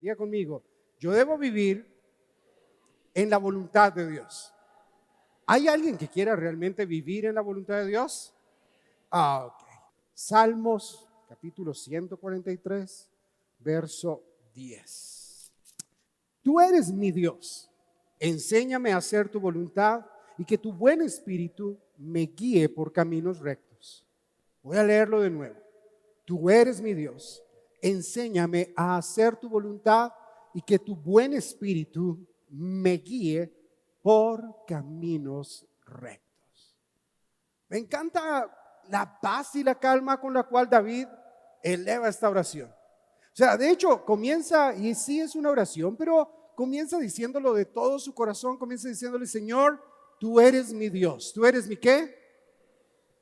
Diga conmigo, yo debo vivir en la voluntad de Dios. ¿Hay alguien que quiera realmente vivir en la voluntad de Dios? Ok. Salmos capítulo 143, verso 10. Tú eres mi Dios, enséñame a hacer tu voluntad y que tu buen espíritu me guíe por caminos rectos. Voy a leerlo de nuevo. Tú eres mi Dios, enséñame a hacer tu voluntad y que tu buen espíritu me guíe por caminos rectos. Me encanta la paz y la calma con la cual David eleva esta oración. O sea, de hecho, comienza, y sí es una oración, pero comienza diciéndolo de todo su corazón, comienza diciéndole, Señor, tú eres mi Dios. ¿Tú eres mi qué?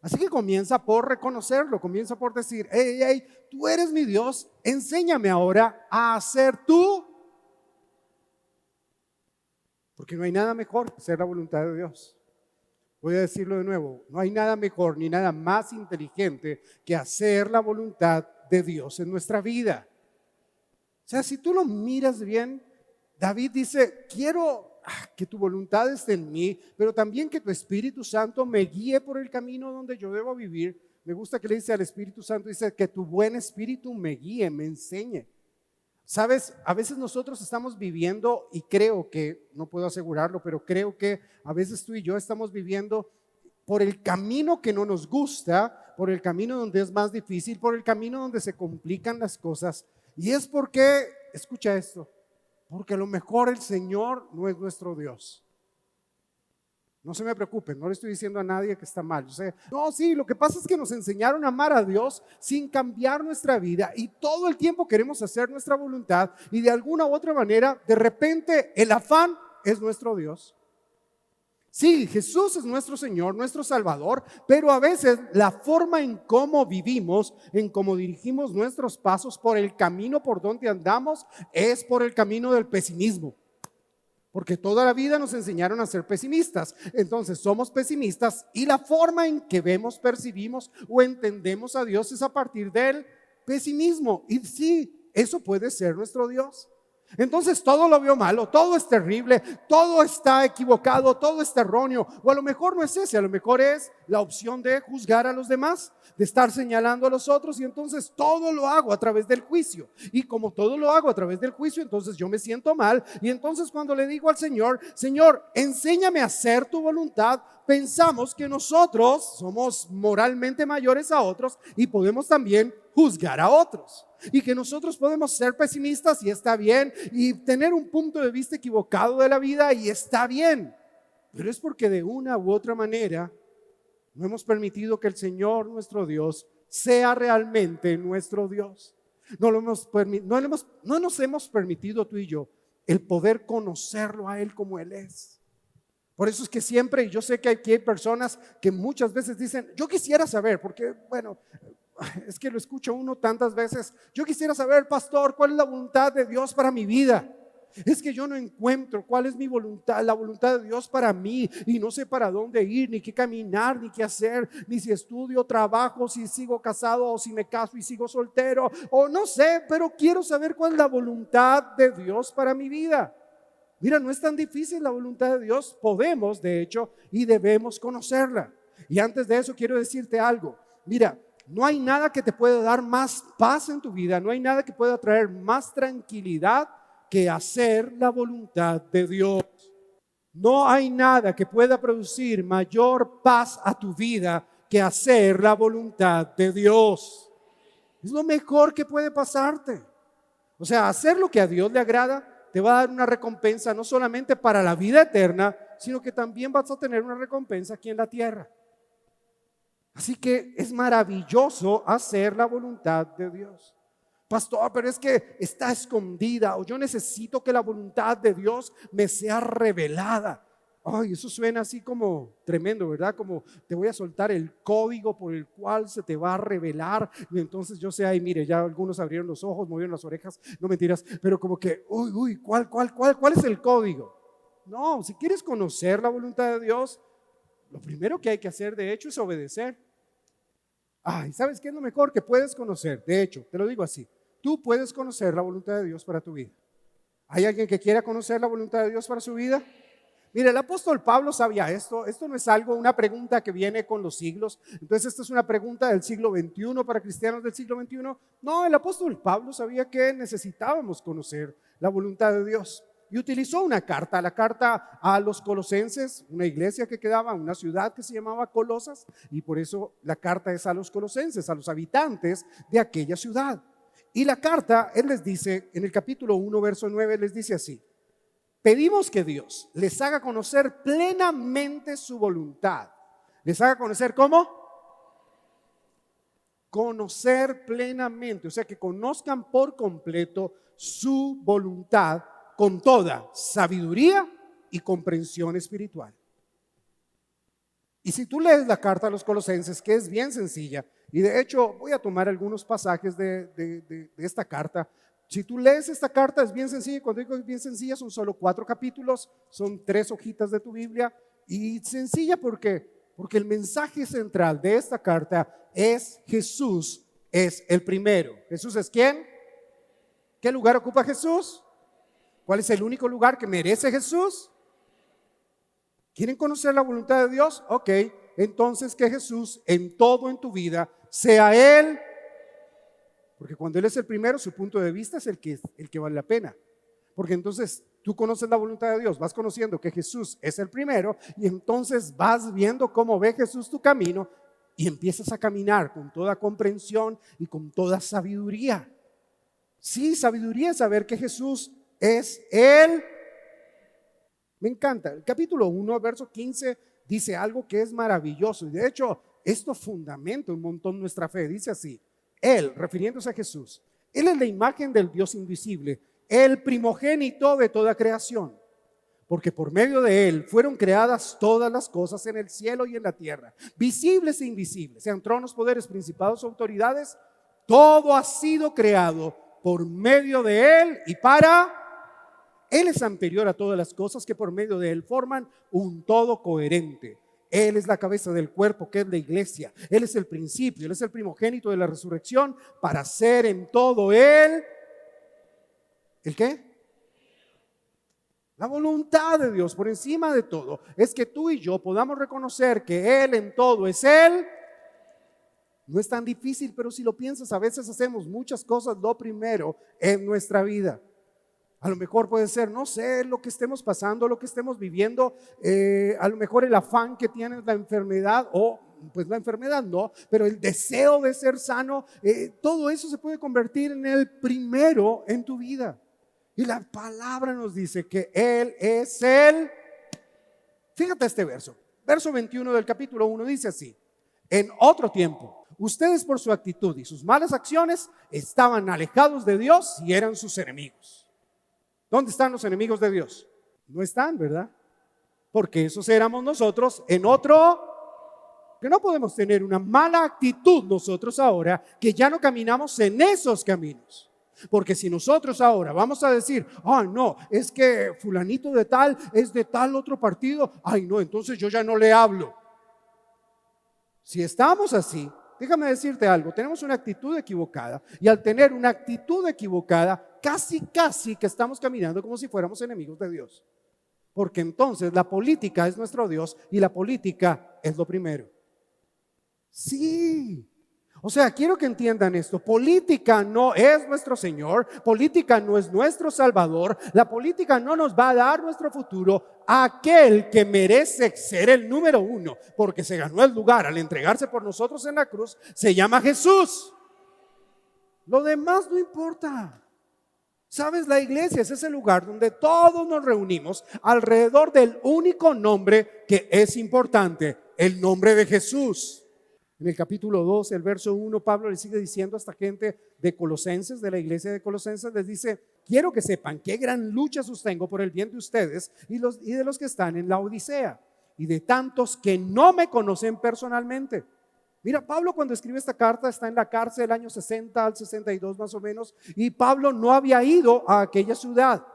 Así que comienza por reconocerlo, comienza por decir, hey, tú eres mi Dios, enséñame ahora a hacer tú. Porque no hay nada mejor que hacer la voluntad de Dios. Voy a decirlo de nuevo, no hay nada mejor ni nada más inteligente que hacer la voluntad de Dios en nuestra vida. O sea, si tú lo miras bien, David dice, quiero que tu voluntad esté en mí, pero también que tu Espíritu Santo me guíe por el camino donde yo debo vivir. Me gusta que le dice al Espíritu Santo, dice que tu buen Espíritu me guíe, me enseñe. Sabes, a veces nosotros estamos viviendo, y creo que, no puedo asegurarlo, pero creo que a veces tú y yo estamos viviendo por el camino que no nos gusta, por el camino donde es más difícil, por el camino donde se complican las cosas. Y es porque, escucha esto, porque a lo mejor el Señor no es nuestro Dios. No se me preocupen, no le estoy diciendo a nadie que está mal. No, sí, lo que pasa es que nos enseñaron a amar a Dios sin cambiar nuestra vida y todo el tiempo queremos hacer nuestra voluntad y de alguna u otra manera, de repente el afán es nuestro Dios. Sí, Jesús es nuestro Señor, nuestro Salvador, pero a veces la forma en cómo vivimos, en cómo dirigimos nuestros pasos por el camino por donde andamos, es por el camino del pesimismo. Porque toda la vida nos enseñaron a ser pesimistas. Entonces somos pesimistas y la forma en que vemos, percibimos o entendemos a Dios es a partir del pesimismo. Y sí, eso puede ser nuestro Dios. Entonces todo lo veo malo, todo es terrible, todo está equivocado, todo está erróneo. O a lo mejor no es ese, a lo mejor es la opción de juzgar a los demás, de estar señalando a los otros, y entonces todo lo hago a través del juicio. Y como todo lo hago a través del juicio, entonces yo me siento mal. Y entonces cuando le digo al Señor, Señor, enséñame a hacer tu voluntad, pensamos que nosotros somos moralmente mayores a otros y podemos también juzgar a otros. Y que nosotros podemos ser pesimistas y está bien, y tener un punto de vista equivocado de la vida y está bien, pero es porque de una u otra manera no hemos permitido que el Señor nuestro Dios sea realmente nuestro Dios. No nos hemos permitido tú y yo el poder conocerlo a Él como Él es. Por eso es que siempre, yo sé que aquí hay personas que muchas veces dicen, yo quisiera saber, porque bueno, es que lo escucha uno tantas veces, yo quisiera saber, pastor, cuál es la voluntad de Dios para mi vida. Es que yo no encuentro cuál es mi voluntad, la voluntad de Dios para mí, y no sé para dónde ir, ni qué caminar, ni qué hacer, ni si estudio, trabajo, si sigo casado o si me caso y sigo soltero, o no sé, pero quiero saber cuál es la voluntad de Dios para mi vida. Mira, no es tan difícil la voluntad de Dios, podemos de hecho y debemos conocerla. Y antes de eso quiero decirte algo, mira, no hay nada que te pueda dar más paz en tu vida, no hay nada que pueda traer más tranquilidad que hacer la voluntad de Dios. No hay nada que pueda producir mayor paz a tu vida que hacer la voluntad de Dios. Es lo mejor que puede pasarte. O sea, hacer lo que a Dios le agrada te va a dar una recompensa no solamente para la vida eterna, sino que también vas a tener una recompensa aquí en la tierra. Así que es maravilloso hacer la voluntad de Dios. Pastor, pero es que está escondida, o yo necesito que la voluntad de Dios me sea revelada. Ay, eso suena así como tremendo, ¿verdad? Como te voy a soltar el código por el cual se te va a revelar. Y entonces yo sé, ay, mire, ya algunos abrieron los ojos, movieron las orejas, no mentiras, pero como que, ¿cuál es el código? No, si quieres conocer la voluntad de Dios, lo primero que hay que hacer, de hecho, es obedecer. Ay, ¿sabes qué es lo mejor que puedes conocer? De hecho, te lo digo así, tú puedes conocer la voluntad de Dios para tu vida. ¿Hay alguien que quiera conocer la voluntad de Dios para su vida? Mire, el apóstol Pablo sabía esto. Esto no es una pregunta que viene con los siglos. Entonces, esta es una pregunta del siglo XXI para cristianos del siglo XXI. No, el apóstol Pablo sabía que necesitábamos conocer la voluntad de Dios. Y utilizó una carta, la carta a los colosenses, una iglesia que quedaba en una ciudad que se llamaba Colosas. Y por eso la carta es a los colosenses, a los habitantes de aquella ciudad. Y la carta, él les dice, en el capítulo 1, verso 9, les dice así: pedimos que Dios les haga conocer plenamente su voluntad. ¿Les haga conocer cómo? Conocer plenamente, o sea, que conozcan por completo su voluntad con toda sabiduría y comprensión espiritual. Y si tú lees la carta a los colosenses, que es bien sencilla, y de hecho voy a tomar algunos pasajes de esta carta. Si tú lees esta carta es bien sencilla, cuando digo es bien sencilla son solo 4 capítulos, son 3 hojitas de tu Biblia, y sencilla porque el mensaje central de esta carta es: Jesús es el primero. ¿Jesús es quién? ¿Qué lugar ocupa Jesús? ¿Cuál es el único lugar que merece Jesús? ¿Quieren conocer la voluntad de Dios? Ok, entonces que Jesús en todo en tu vida sea Él. Porque cuando Él es el primero, su punto de vista es el que vale la pena. Porque entonces tú conoces la voluntad de Dios, vas conociendo que Jesús es el primero, y entonces vas viendo cómo ve Jesús tu camino y empiezas a caminar con toda comprensión y con toda sabiduría. Sí, sabiduría es saber que Jesús es Él. Me encanta. El capítulo 1, verso 15 dice algo que es maravilloso, y de hecho esto fundamenta un montón nuestra fe. Dice así: Él, refiriéndose a Jesús, Él es la imagen del Dios invisible, el primogénito de toda creación, porque por medio de Él fueron creadas todas las cosas en el cielo y en la tierra, visibles e invisibles, sean tronos, poderes, principados, autoridades. Todo ha sido creado por medio de Él y para Él. Es anterior a todas las cosas, que por medio de Él forman un todo coherente. Él es la cabeza del cuerpo, que es la iglesia. Él es el principio, Él es el primogénito de la resurrección, para ser en todo Él. ¿El qué? La voluntad de Dios por encima de todo es que tú y yo podamos reconocer que Él en todo es Él. No es tan difícil, pero si lo piensas, a veces hacemos muchas cosas lo primero en nuestra vida. A lo mejor puede ser, no sé, lo que estemos pasando, lo que estemos viviendo, a lo mejor el afán que tienes, la enfermedad, o pues la enfermedad no, pero el deseo de ser sano, todo eso se puede convertir en el primero en tu vida. Y la palabra nos dice que Él es Él. Fíjate este verso 21 del capítulo 1 dice así: en otro tiempo, ustedes por su actitud y sus malas acciones estaban alejados de Dios y eran sus enemigos. ¿Dónde están los enemigos de Dios? No están, ¿verdad? Porque esos éramos nosotros en otro. Que no podemos tener una mala actitud nosotros ahora que ya no caminamos en esos caminos. Porque si nosotros ahora vamos a decir: ay no, es que fulanito de tal es de tal otro partido, ay no, entonces yo ya no le hablo. Si estamos así, déjame decirte algo, tenemos una actitud equivocada, y al tener una actitud equivocada, casi que estamos caminando como si fuéramos enemigos de Dios. Porque entonces la política es nuestro Dios y la política es lo primero. Sí. O sea, quiero que entiendan esto: política no es nuestro Señor, política no es nuestro Salvador, la política no nos va a dar nuestro futuro. Aquel que merece ser el número 1, porque se ganó el lugar al entregarse por nosotros en la cruz, se llama Jesús. Lo demás no importa. ¿Sabes? La iglesia es ese lugar donde todos nos reunimos alrededor del único nombre que es importante, el nombre de Jesús. En el capítulo 2, el verso 1, Pablo le sigue diciendo a esta gente de Colosenses, de la iglesia de Colosenses, les dice: quiero que sepan qué gran lucha sostengo por el bien de ustedes y de los que están en la Odisea, y de tantos que no me conocen personalmente. Mira, Pablo cuando escribe esta carta está en la cárcel del año 60 al 62 más o menos, y Pablo no había ido a aquella ciudad.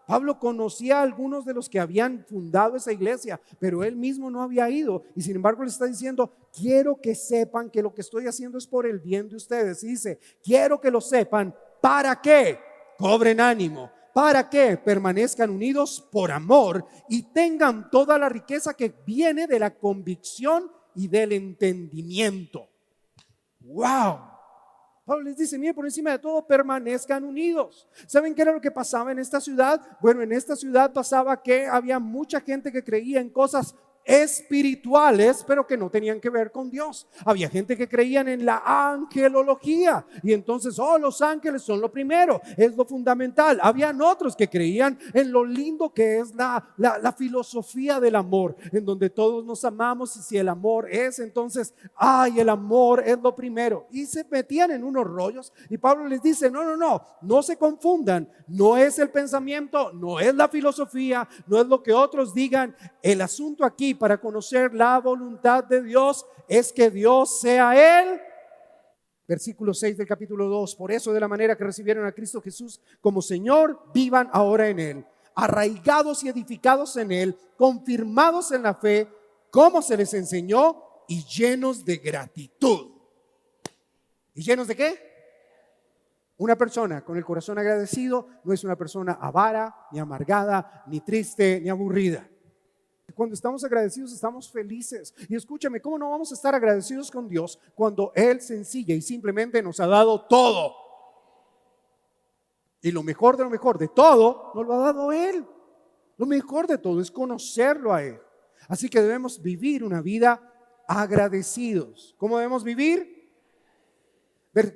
Pablo conocía a algunos de los que habían fundado esa iglesia, pero él mismo no había ido, y sin embargo le está diciendo: quiero que sepan que lo que estoy haciendo es por el bien de ustedes. Y dice: quiero que lo sepan, ¿para qué? Cobren ánimo, para que permanezcan unidos por amor y tengan toda la riqueza que viene de la convicción y del entendimiento. ¡Wow! Pablo les dice, miren, por encima de todo, permanezcan unidos. ¿Saben qué era lo que pasaba en esta ciudad? Bueno, en esta ciudad pasaba que había mucha gente que creía en cosas espirituales, pero que no tenían que ver con Dios. Había gente que creían en la angelología y entonces, los ángeles son lo primero, es lo fundamental. Habían otros que creían en lo lindo que es la filosofía del amor, en donde todos nos amamos y si el amor es, entonces, el amor es lo primero. Y se metían en unos rollos y Pablo les dice, no se confundan, no es el pensamiento, no es la filosofía, no es lo que otros digan. El asunto aquí para conocer la voluntad de Dios es que Dios sea Él. Versículo 6 del capítulo 2. Por eso, de la manera que recibieron a Cristo Jesús como Señor, vivan ahora en Él, arraigados y edificados en Él, confirmados en la fe, como se les enseñó, y llenos de gratitud. ¿Y llenos de qué? Una persona con el corazón agradecido no es una persona avara, ni amargada, ni triste, ni aburrida. Cuando estamos agradecidos estamos felices. Y escúchame, ¿cómo no vamos a estar agradecidos con Dios cuando Él sencilla y simplemente nos ha dado todo? Y lo mejor de lo mejor de todo nos lo ha dado Él. Lo mejor de todo es conocerlo a Él. Así que debemos vivir una vida agradecidos. ¿Cómo debemos vivir?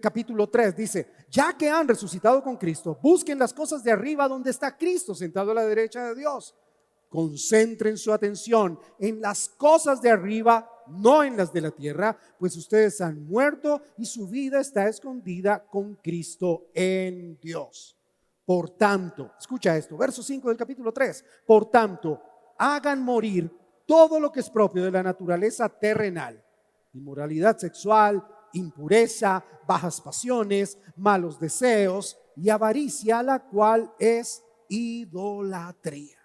Capítulo 3 dice, ya que han resucitado con Cristo, busquen las cosas de arriba donde está Cristo sentado a la derecha de Dios. Concentren su atención en las cosas de arriba, no en las de la tierra, pues ustedes han muerto y su vida está escondida con Cristo en Dios. Por tanto, escucha esto, verso 5 del capítulo 3. Por tanto, hagan morir todo lo que es propio de la naturaleza terrenal: inmoralidad sexual, impureza, bajas pasiones, malos deseos y avaricia, la cual es idolatría.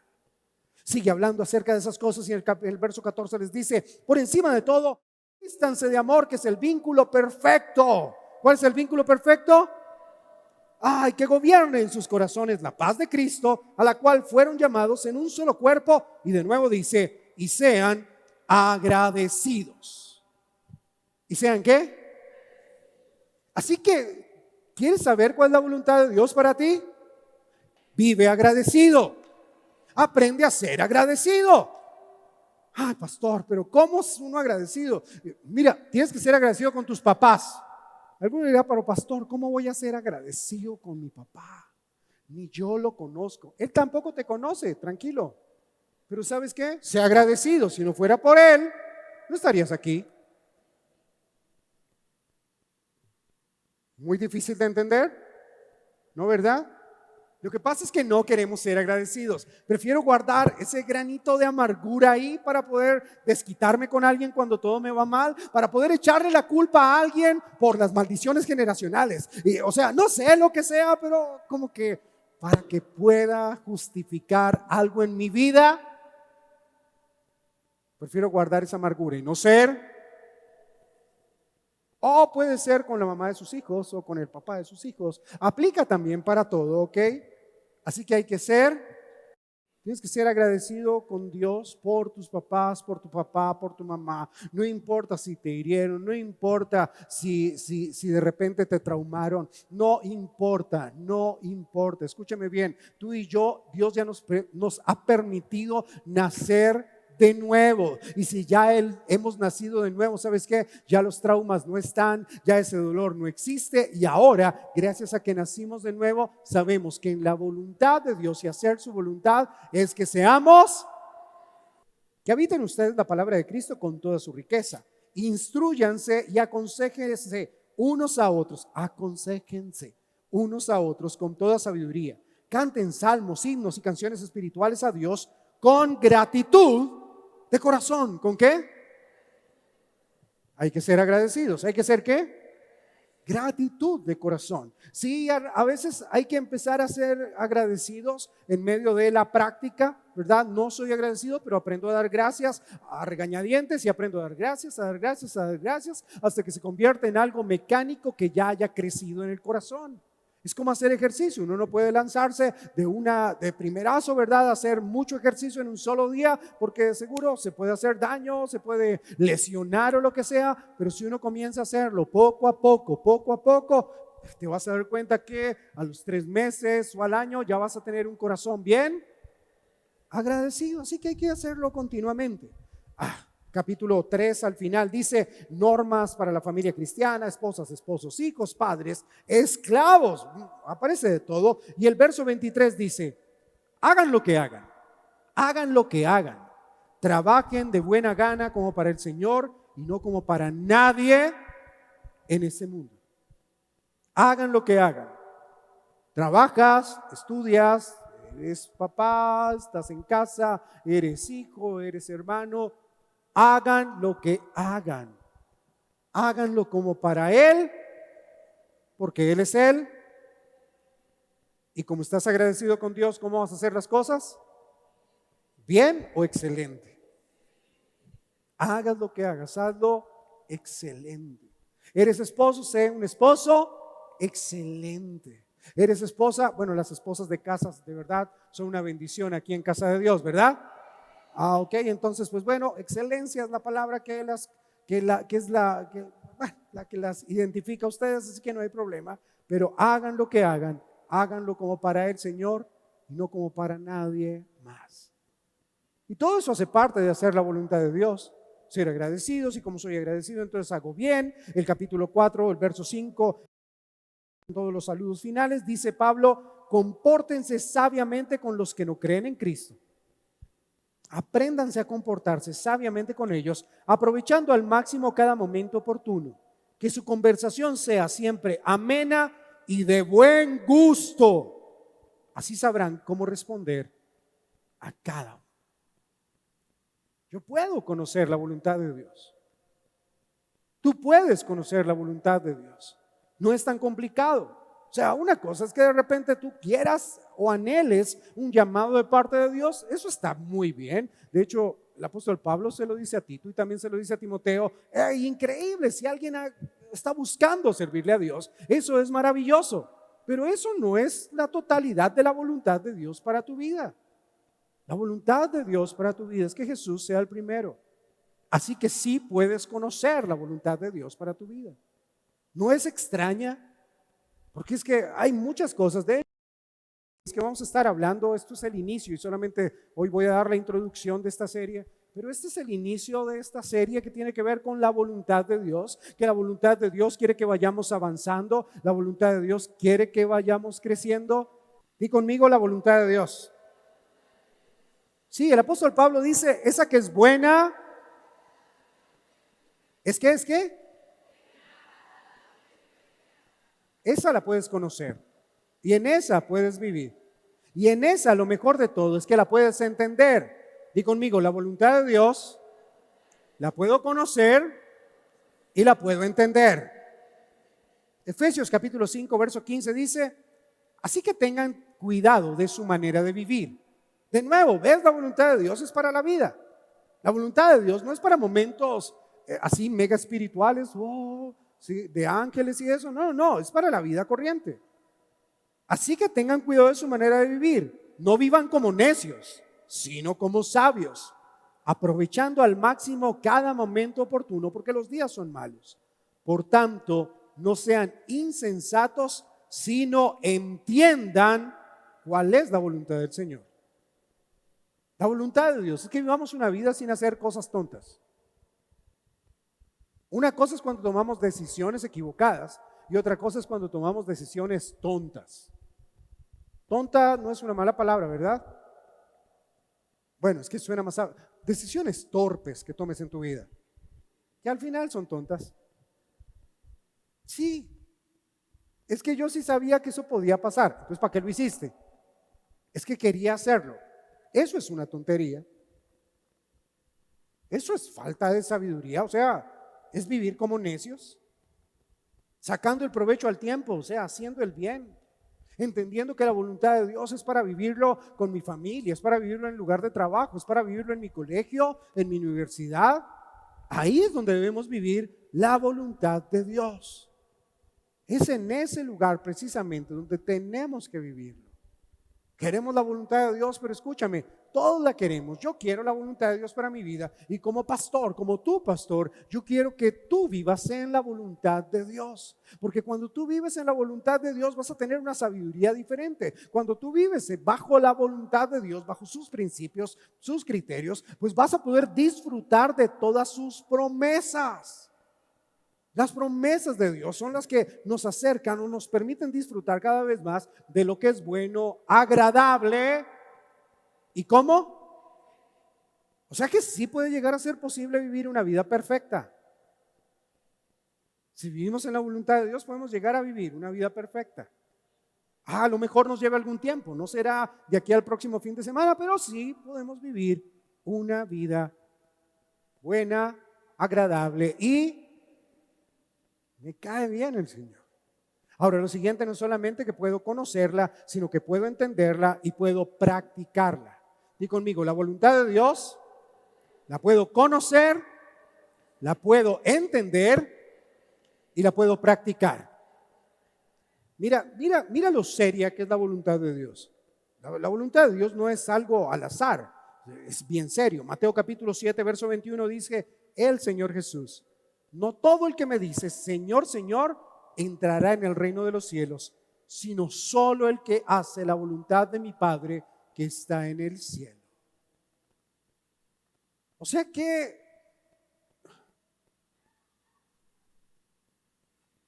Sigue hablando acerca de esas cosas y en el verso 14 les dice, por encima de todo, vístanse de amor, que es el vínculo perfecto. ¿Cuál es el vínculo perfecto? Que gobierne en sus corazones la paz de Cristo, a la cual fueron llamados en un solo cuerpo. Y de nuevo dice, y sean agradecidos. ¿Y sean qué? Así que, ¿quieres saber cuál es la voluntad de Dios para ti? Vive agradecido. Aprende a ser agradecido. Pastor, pero ¿cómo es uno agradecido? Mira, tienes que ser agradecido con tus papás. Alguno dirá, pero pastor, ¿cómo voy a ser agradecido con mi papá? Ni yo lo conozco. Él tampoco te conoce, tranquilo. Pero ¿sabes qué? Sé agradecido. Si no fuera por Él, no estarías aquí. Muy difícil de entender, ¿no, verdad? Lo que pasa es que no queremos ser agradecidos. Prefiero guardar ese granito de amargura ahí para poder desquitarme con alguien cuando todo me va mal, para poder echarle la culpa a alguien por las maldiciones generacionales. No sé lo que sea, pero como que para que pueda justificar algo en mi vida, prefiero guardar esa amargura y no ser. O puede ser con la mamá de sus hijos o con el papá de sus hijos. Aplica también para todo, ¿ok? Así que tienes que ser agradecido con Dios por tus papás, por tu papá, por tu mamá. No importa si te hirieron, no importa si de repente te traumaron, no importa. Escúchame bien, tú y yo, Dios ya nos ha permitido nacer de nuevo. Y si ya hemos nacido de nuevo, ¿sabes qué? Ya los traumas no están, ya ese dolor no existe. Y ahora, gracias a que nacimos de nuevo, sabemos que en la voluntad de Dios y hacer su voluntad es que habiten ustedes la palabra de Cristo con toda su riqueza. Instrúyanse y aconséjense unos a otros. Aconséjense unos a otros con toda sabiduría. Canten salmos, himnos y canciones espirituales a Dios con gratitud de corazón. ¿Con qué? Hay que ser agradecidos. ¿Hay que ser qué? Gratitud de corazón. Sí, a veces hay que empezar a ser agradecidos en medio de la práctica, ¿verdad? No soy agradecido, pero aprendo a dar gracias a regañadientes y aprendo a dar gracias, hasta que se convierta en algo mecánico que ya haya crecido en el corazón. Es como hacer ejercicio. Uno no puede lanzarse de primerazo, ¿verdad? Hacer mucho ejercicio en un solo día, porque de seguro se puede hacer daño, se puede lesionar o lo que sea. Pero si uno comienza a hacerlo poco a poco, te vas a dar cuenta que a los 3 meses o al año ya vas a tener un corazón bien agradecido. Así que hay que hacerlo continuamente. Capítulo 3 al final dice normas para la familia cristiana: esposas, esposos, hijos, padres, esclavos. Aparece de todo. Y el verso 23 dice: hagan lo que hagan, trabajen de buena gana como para el Señor y no como para nadie en este mundo. Hagan lo que hagan. Trabajas, estudias, eres papá, estás en casa, eres hijo, eres hermano. Hagan lo que hagan. Háganlo como para Él, porque Él es Él. Y como estás agradecido con Dios, ¿cómo vas a hacer las cosas? ¿Bien o excelente? Hagas lo que hagas, hazlo excelente. ¿Eres esposo? Sé un esposo excelente. ¿Eres esposa? Bueno, las esposas de casas de verdad son una bendición aquí en Casa de Dios, ¿verdad? Ok, entonces pues bueno, excelencia es la palabra que las identifica a ustedes, así que no hay problema. Pero hagan lo que hagan, háganlo como para el Señor y no como para nadie más. Y todo eso hace parte de hacer la voluntad de Dios. Ser agradecidos, y como soy agradecido, entonces hago bien. El capítulo 4, el verso 5, en todos los saludos finales, dice Pablo: compórtense sabiamente con los que no creen en Cristo. Apréndanse a comportarse sabiamente con ellos, aprovechando al máximo cada momento oportuno. Que su conversación sea siempre amena y de buen gusto. Así sabrán cómo responder a cada uno. Yo puedo conocer la voluntad de Dios. Tú puedes conocer la voluntad de Dios. No es tan complicado. O sea, una cosa es que de repente tú quieras o anheles un llamado de parte de Dios. Eso está muy bien. De hecho, el apóstol Pablo se lo dice a Tito y también se lo dice a Timoteo. Increíble, si alguien está buscando servirle a Dios, eso es maravilloso. Pero eso no es la totalidad de la voluntad de Dios para tu vida. La voluntad de Dios para tu vida es que Jesús sea el primero. Así que sí puedes conocer la voluntad de Dios para tu vida. No es extraña, porque es que hay muchas cosas de es que vamos a estar hablando. Esto es el inicio y solamente hoy voy a dar la introducción de esta serie, pero este es el inicio de esta serie que tiene que ver con la voluntad de Dios, que la voluntad de Dios quiere que vayamos avanzando, la voluntad de Dios quiere que vayamos creciendo. Di conmigo: la voluntad de Dios. Sí, el apóstol Pablo dice: esa que es buena, ¿es qué? Esa la puedes conocer y en esa puedes vivir. Y en esa lo mejor de todo es que la puedes entender. Di conmigo: la voluntad de Dios la puedo conocer y la puedo entender. Efesios capítulo 5, verso 15 dice: así que tengan cuidado de su manera de vivir. De nuevo, ¿ves? La voluntad de Dios es para la vida. La voluntad de Dios no es para momentos así mega espirituales, ¿sí? De ángeles y eso. No, es para la vida corriente. Así que tengan cuidado de su manera de vivir. No vivan como necios, sino como sabios, aprovechando al máximo cada momento oportuno, porque los días son malos. Por tanto, no sean insensatos, sino entiendan cuál es la voluntad del Señor. La voluntad de Dios es que vivamos una vida sin hacer cosas tontas. Una cosa es cuando tomamos decisiones equivocadas y otra cosa es cuando tomamos decisiones tontas. Tonta no es una mala palabra, ¿verdad? Bueno, es que suena más. Decisiones torpes que tomes en tu vida, que al final son tontas. Sí, es que yo sí sabía que eso podía pasar. Entonces, ¿para qué lo hiciste? Es que quería hacerlo. Eso es una tontería. Eso es falta de sabiduría. O sea, es vivir como necios, sacando el provecho al tiempo, o sea, haciendo el bien, entendiendo que la voluntad de Dios es para vivirlo con mi familia, es para vivirlo en el lugar de trabajo, es para vivirlo en mi colegio, en mi universidad. Ahí es donde debemos vivir la voluntad de Dios. Es en ese lugar precisamente donde tenemos que vivirlo. Queremos la voluntad de Dios, pero escúchame, todos la queremos. Yo quiero la voluntad de Dios para mi vida y como pastor, como tu pastor, yo quiero que tú vivas en la voluntad de Dios. Porque cuando tú vives en la voluntad de Dios vas a tener una sabiduría diferente. Cuando tú vives bajo la voluntad de Dios, bajo sus principios, sus criterios, pues vas a poder disfrutar de todas sus promesas. Las promesas de Dios son las que nos acercan o nos permiten disfrutar cada vez más de lo que es bueno, agradable y ¿cómo? O sea que sí puede llegar a ser posible vivir una vida perfecta. Si vivimos en la voluntad de Dios podemos llegar a vivir una vida perfecta. A lo mejor nos lleva algún tiempo, no será de aquí al próximo fin de semana, pero sí podemos vivir una vida buena, agradable y me cae bien el Señor. Ahora, lo siguiente no es solamente que puedo conocerla, sino que puedo entenderla y puedo practicarla. Di conmigo, la voluntad de Dios la puedo conocer, la puedo entender y la puedo practicar. Mira lo seria que es la voluntad de Dios. La voluntad de Dios no es algo al azar, es bien serio. Mateo capítulo 7, verso 21 dice, el Señor Jesús. No todo el que me dice, Señor, Señor, entrará en el reino de los cielos, sino solo el que hace la voluntad de mi Padre que está en el cielo. O sea que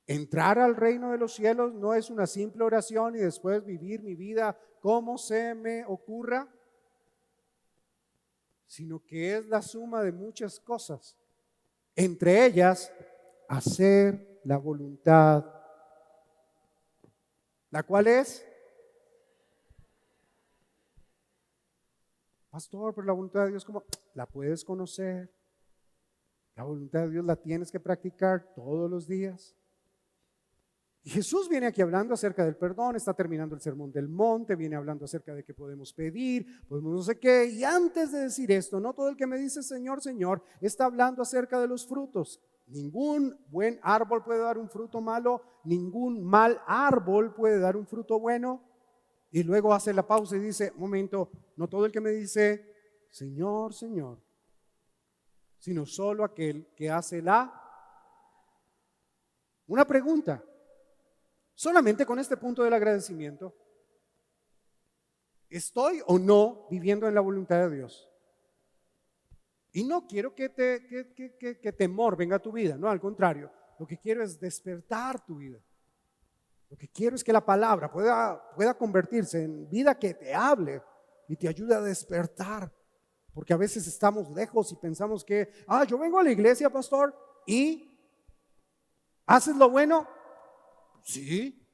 entrar al reino de los cielos no es una simple oración y después vivir mi vida como se me ocurra, sino que es la suma de muchas cosas. Entre ellas, hacer la voluntad, la cual es, pastor, pero la voluntad de Dios, ¿cómo? La puedes conocer. La voluntad de Dios la tienes que practicar todos los días. Y Jesús viene aquí hablando acerca del perdón, está terminando el sermón del monte, viene hablando acerca de que podemos pedir, podemos no sé qué. Y antes de decir esto, no todo el que me dice Señor, Señor, está hablando acerca de los frutos. Ningún buen árbol puede dar un fruto malo, ningún mal árbol puede dar un fruto bueno. Y luego hace la pausa y dice, un momento, no todo el que me dice Señor, Señor, sino solo aquel que hace una pregunta. Solamente con este punto del agradecimiento, ¿estoy o no viviendo en la voluntad de Dios? Y no quiero que temor venga a tu vida, no, al contrario, lo que quiero es despertar tu vida. Lo que quiero es que la palabra pueda convertirse en vida que te hable y te ayude a despertar. Porque a veces estamos lejos y pensamos que, yo vengo a la iglesia, pastor, y ¿haces lo bueno? Sí.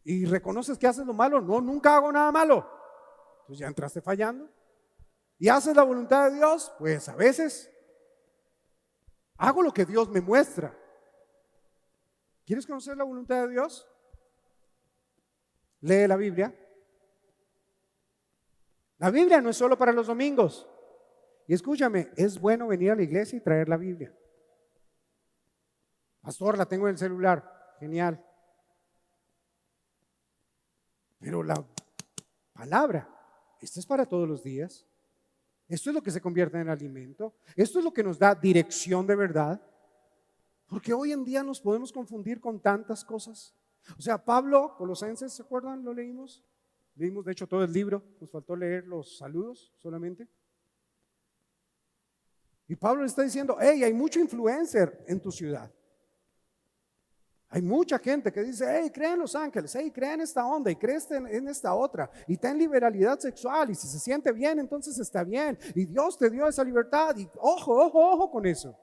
¿Y reconoces que haces lo malo? No, nunca hago nada malo. Entonces ya entraste fallando. ¿Y haces la voluntad de Dios? Pues a veces hago lo que Dios me muestra. ¿Quieres conocer la voluntad de Dios? Lee la Biblia. La Biblia no es solo para los domingos. Y escúchame, es bueno venir a la iglesia y traer la Biblia. Pastor, la tengo en el celular. Genial. Pero la palabra, esta es para todos los días. Esto es lo que se convierte en alimento. Esto es lo que nos da dirección de verdad. Porque hoy en día nos podemos confundir con tantas cosas. O sea, Pablo, Colosenses, ¿se acuerdan? ¿Lo leímos? Leímos de hecho todo el libro, nos faltó leer los saludos solamente. Y Pablo le está diciendo, hey, hay mucho influencer en tu ciudad. Hay mucha gente que dice, hey, cree en los ángeles, hey, cree en esta onda y cree en esta otra y está en liberalidad sexual y si se siente bien, entonces está bien y Dios te dio esa libertad y ojo con eso.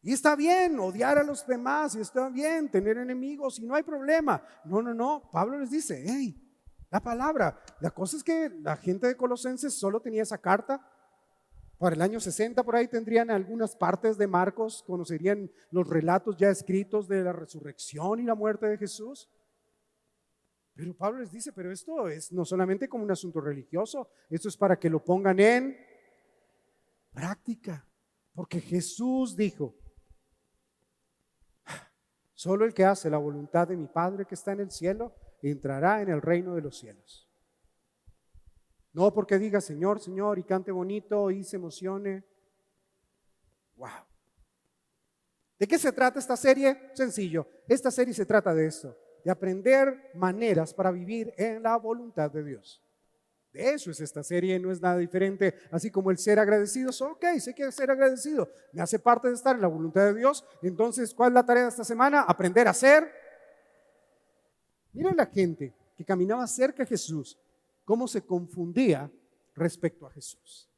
Y está bien odiar a los demás y está bien tener enemigos y no hay problema. No, Pablo les dice, hey, la palabra, la cosa es que la gente de Colosenses solo tenía esa carta. Para el año 60 por ahí tendrían algunas partes de Marcos, conocerían los relatos ya escritos de la resurrección y la muerte de Jesús. Pero Pablo les dice, pero esto es no solamente como un asunto religioso, esto es para que lo pongan en práctica. Porque Jesús dijo, Solo el que hace la voluntad de mi Padre que está en el cielo entrará en el reino de los cielos. No porque diga Señor, Señor y cante bonito y se emocione. Wow. ¿De qué se trata esta serie? Sencillo. Esta serie se trata de esto, de aprender maneras para vivir en la voluntad de Dios. De eso es esta serie, no es nada diferente, así como el ser agradecido. Ok, sé que ser agradecido me hace parte de estar en la voluntad de Dios. Entonces, ¿cuál es la tarea de esta semana? Aprender a ser. Mira la gente que caminaba cerca de Jesús, cómo se confundía respecto a Jesús.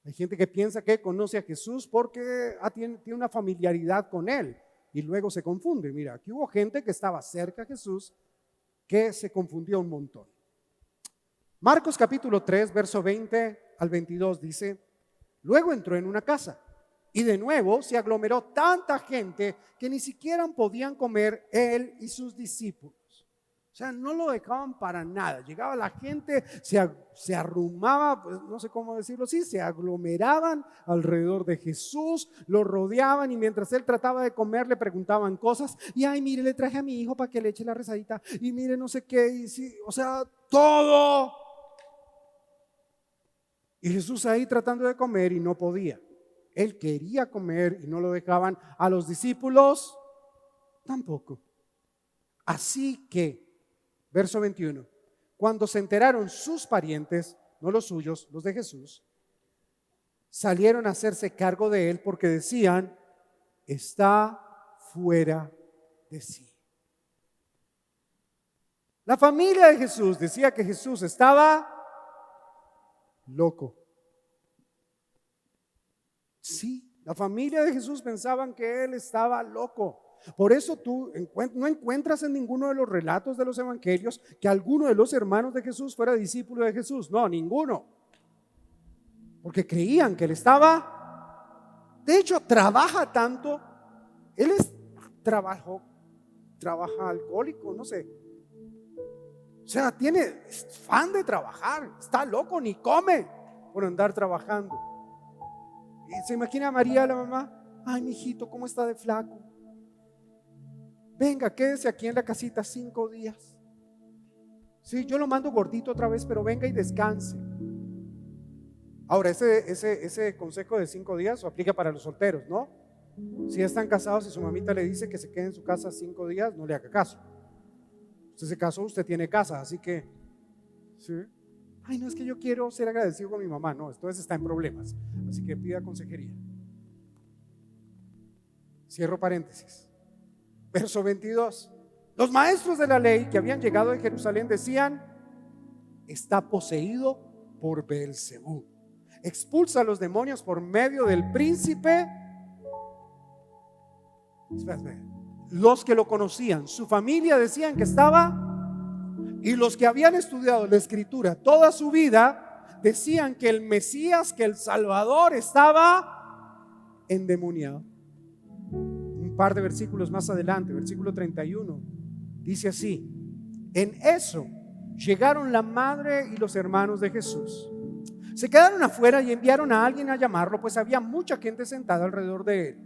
Hay gente que piensa que conoce a Jesús porque tiene una familiaridad con Él y luego se confunde. Mira, aquí hubo gente que estaba cerca de Jesús que se confundió un montón. Marcos capítulo 3, verso 20 al 22 dice: luego entró en una casa y de nuevo se aglomeró tanta gente que ni siquiera podían comer él y sus discípulos. O sea, no lo dejaban para nada. Llegaba la gente, se arrumaba, pues no sé cómo decirlo así, se aglomeraban alrededor de Jesús, lo rodeaban y mientras él trataba de comer le preguntaban cosas. Y ay, mire, le traje a mi hijo para que le eche la rezadita. Y mire, no sé qué, y sí, o sea, todo. Y Jesús ahí tratando de comer y no podía. Él quería comer y no lo dejaban. A los discípulos tampoco. Así que, verso 21, cuando se enteraron sus parientes, no los suyos, los de Jesús, salieron a hacerse cargo de él porque decían: está fuera de sí. La familia de Jesús decía que Jesús estaba loco. Sí, la familia de Jesús pensaban que él estaba loco. Por eso tú no encuentras en ninguno de los relatos de los evangelios que alguno de los hermanos de Jesús fuera discípulo de Jesús. No, ninguno. Porque creían que él estaba, de hecho, trabaja tanto. Él trabaja alcohólico, no sé. O sea, es fan de trabajar, está loco, ni come por andar trabajando. Y se imagina a María, la mamá: ay, mijito, ¿cómo está de flaco? Venga, quédese aquí en la casita 5 días. Sí, yo lo mando gordito otra vez, pero venga y descanse. Ahora, ese consejo de 5 días lo aplica para los solteros, ¿no? Si están casados y su mamita le dice que se quede en su casa 5 días, no le haga caso. Usted se casó, usted tiene casa, así que, ¿sí? Ay, no, es que yo quiero ser agradecido con mi mamá. No, entonces está en problemas. Así que pida consejería. Cierro paréntesis. Verso 22. Los maestros de la ley que habían llegado de Jerusalén decían: está poseído por Beelzebú. Expulsa a los demonios por medio del príncipe. Espera. Los que lo conocían, su familia, decían que estaba, y los que habían estudiado la escritura toda su vida decían que el Mesías, que el Salvador, estaba endemoniado. Un par de versículos más adelante, versículo 31, dice así: en eso llegaron la madre y los hermanos de Jesús. Se quedaron afuera y enviaron a alguien a llamarlo, pues había mucha gente sentada alrededor de él.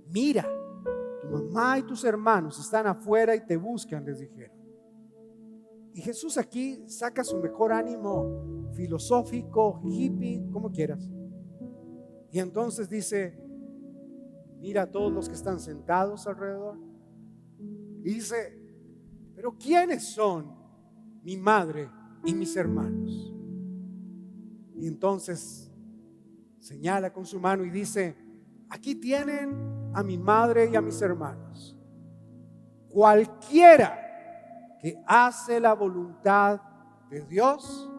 Mira, tu mamá y tus hermanos están afuera y te buscan, les dijeron. Y Jesús aquí saca su mejor ánimo filosófico, hippie, como quieras. Y entonces dice: mira a todos los que están sentados alrededor. Y dice: pero ¿quiénes son mi madre y mis hermanos? Y entonces señala con su mano y dice: aquí tienen a mi madre y a mis hermanos. Cualquiera que hace la voluntad de Dios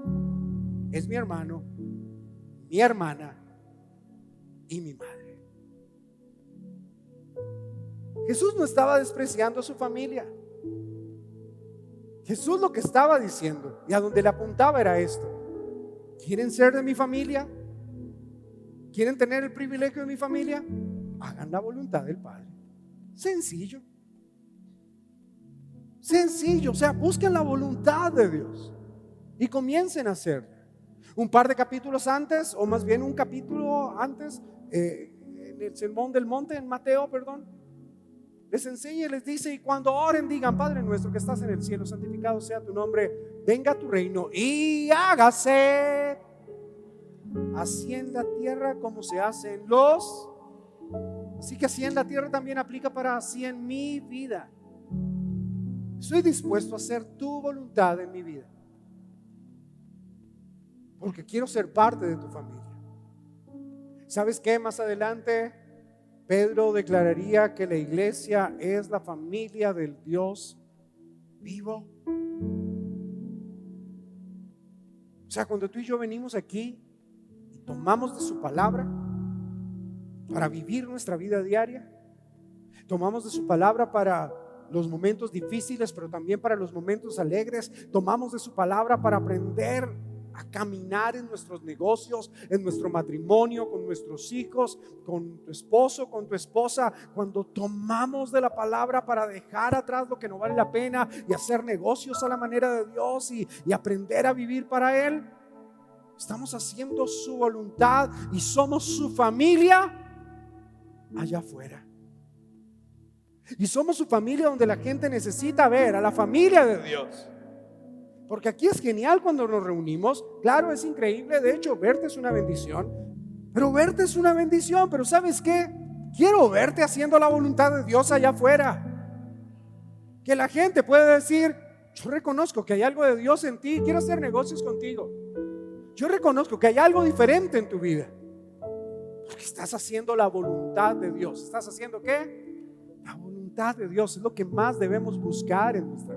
es mi hermano, mi hermana y mi madre. Jesús no estaba despreciando a su familia. Jesús lo que estaba diciendo y a donde le apuntaba era esto: ¿quieren ser de mi familia? ¿Quieren tener el privilegio de mi familia? Hagan la voluntad del Padre. Sencillo. Sencillo, o sea, busquen la voluntad de Dios y comiencen a hacerlo. Un par de capítulos antes, o más bien un capítulo antes, en el Sermón del Monte, en Mateo, les enseña y les dice, y cuando oren digan: Padre nuestro que estás en el cielo, santificado sea tu nombre, venga tu reino y hágase así en la tierra como se hace en los. Así que así en la tierra también aplica para así en mi vida. Estoy dispuesto a hacer tu voluntad en mi vida, porque quiero ser parte de tu familia. ¿Sabes qué? Más adelante Pedro declararía que la iglesia es la familia del Dios vivo. O sea, cuando tú y yo venimos aquí y tomamos de su palabra para vivir nuestra vida diaria, tomamos de su palabra para los momentos difíciles, pero también para los momentos alegres, tomamos de su palabra para aprender a caminar en nuestros negocios, en nuestro matrimonio, con nuestros hijos, con tu esposo, con tu esposa. Cuando tomamos de la palabra para dejar atrás lo que no vale la pena y hacer negocios a la manera de Dios y aprender a vivir para Él, estamos haciendo su voluntad y somos su familia allá afuera. Y somos su familia donde la gente necesita ver a la familia de Dios. Porque aquí es genial cuando nos reunimos. Claro, es increíble. De hecho, verte es una bendición. Pero verte es una bendición. Pero ¿sabes qué? Quiero verte haciendo la voluntad de Dios allá afuera. Que la gente pueda decir: yo reconozco que hay algo de Dios en ti, quiero hacer negocios contigo. Yo reconozco que hay algo diferente en tu vida, porque estás haciendo la voluntad de Dios. ¿Estás haciendo qué? La voluntad de Dios es lo que más debemos buscar en nuestra vida.